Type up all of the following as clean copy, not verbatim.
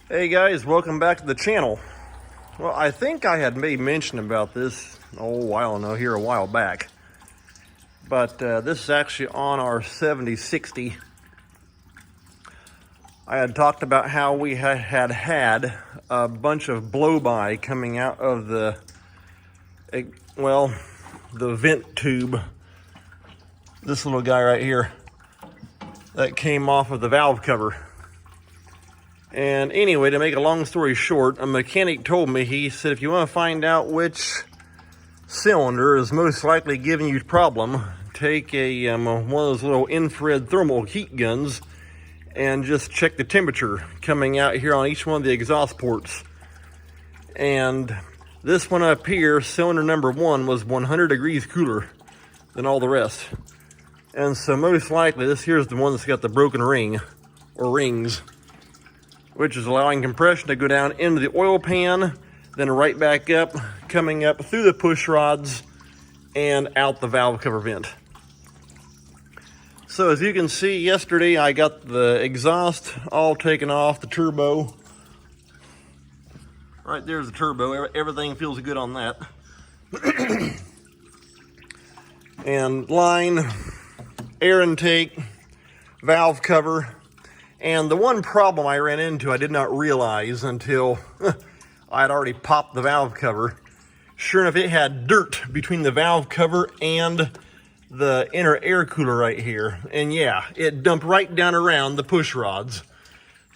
Hey guys, welcome back to the channel. Well, I think I had made mention about this a while back. But this is actually on our 7060. I had talked about how we had a bunch of blow-by coming out of the vent tube. This little guy right here that came off of the valve cover. And anyway, to make a long story short, a mechanic told me, he said, if you want to find out which cylinder is most likely giving you a problem, take one of those little infrared thermal heat guns and just check the temperature coming out here on each one of the exhaust ports. And this one up here, cylinder number 1, was 100 degrees cooler than all the rest. And so most likely this here's the one that's got the broken ring or rings, which is allowing compression to go down into the oil pan, then right back up, coming up through the push rods and out the valve cover vent. So as you can see, yesterday I got the exhaust all taken off, the turbo. Right there's the turbo, everything feels good on that. And line, air intake, valve cover. And the one problem I ran into, I did not realize until I had already popped the valve cover. Sure enough, it had dirt between the valve cover and the inner air cooler right here. And yeah, it dumped right down around the push rods.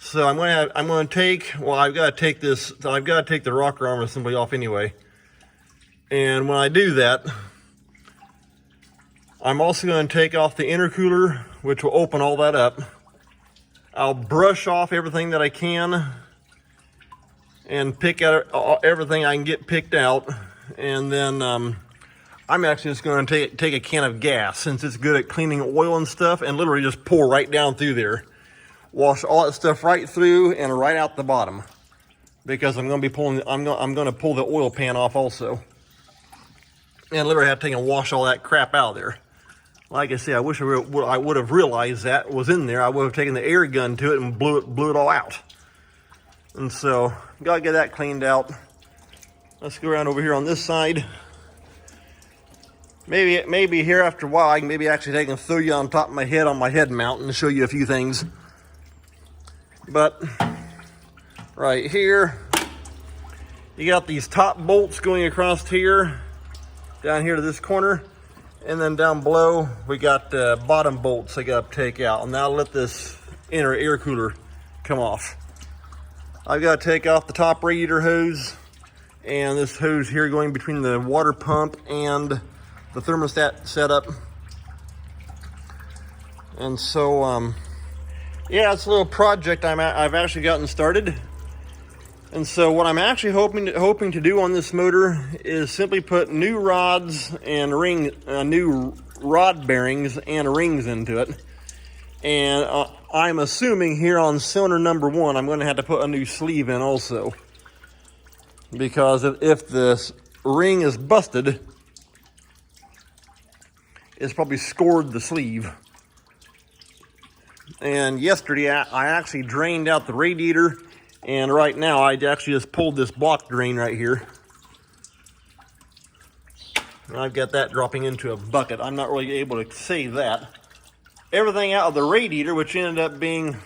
So I've got to take the rocker arm assembly off anyway. And when I do that, I'm also going to take off the intercooler, which will open all that up. I'll brush off everything that I can and pick out everything I can get picked out. And then I'm actually just going to take a can of gas, since it's good at cleaning oil and stuff, and literally just pour right down through there. Wash all that stuff right through and right out the bottom, because I'm going to be pulling. I'm going to pull the oil pan off also, and literally have to take and wash all that crap out of there. Like I say, I wish I would have realized that was in there. I would have taken the air gun to it and blew it all out. And so, gotta get that cleaned out. Let's go around over here on this side. Maybe here after a while, I can maybe actually take and throw you on top of my head on my head mount and show you a few things. But right here, you got these top bolts going across here, down here to this corner. And then down below, we got bottom bolts I got to take out. And now let this inner air cooler come off. I've got to take off the top radiator hose and this hose here going between the water pump and the thermostat setup. And so, yeah, it's a little project I've actually gotten started. And so what I'm actually hoping to do on this motor is simply put new rods and new rod bearings and rings into it. And I'm assuming here on cylinder number 1, I'm going to have to put a new sleeve in also, because if this ring is busted, it's probably scored the sleeve. And yesterday I actually drained out the radiator. And right now, I actually just pulled this block drain right here. And I've got that dropping into a bucket. I'm not really able to save that. Everything out of the radiator, which ended up being,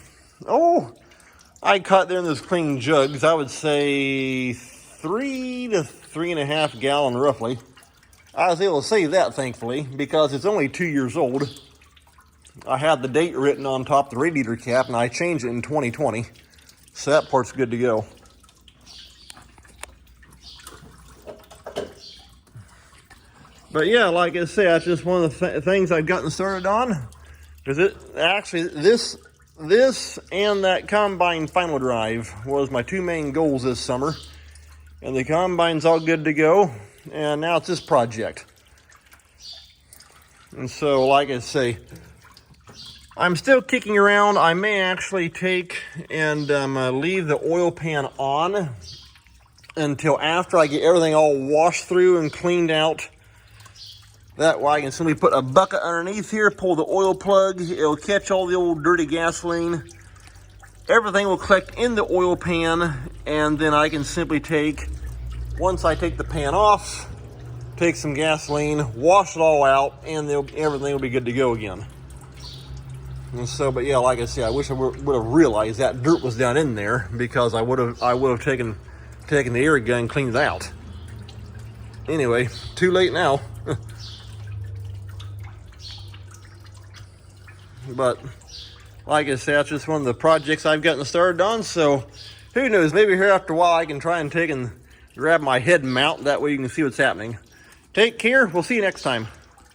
I caught there in those clean jugs, I would say 3 to 3.5 gallon roughly. I was able to save that, thankfully, because it's only 2 years old. I had the date written on top of the radiator cap, and I changed it in 2020. So that part's good to go. But yeah, like I say, that's just one of the things I've gotten started on. Because this and that combine final drive was my 2 main goals this summer. And the combine's all good to go. And now it's this project. And so, like I say, I'm still kicking around. I may actually take and leave the oil pan on until after I get everything all washed through and cleaned out. That way I can simply put a bucket underneath here, pull the oil plug. It'll catch all the old dirty gasoline. everything will collect in the oil pan, and then I can simply once I take the pan off, take some gasoline, wash it all out, and everything will be good to go again. And so, but yeah, like I said, I wish I would have realized that dirt was down in there, because I would have taken the air gun and cleaned it out. Anyway, too late now. But like I said, that's just one of the projects I've gotten started on. So who knows, maybe here after a while I can try and grab my head mount. That way you can see what's happening. Take care. We'll see you next time.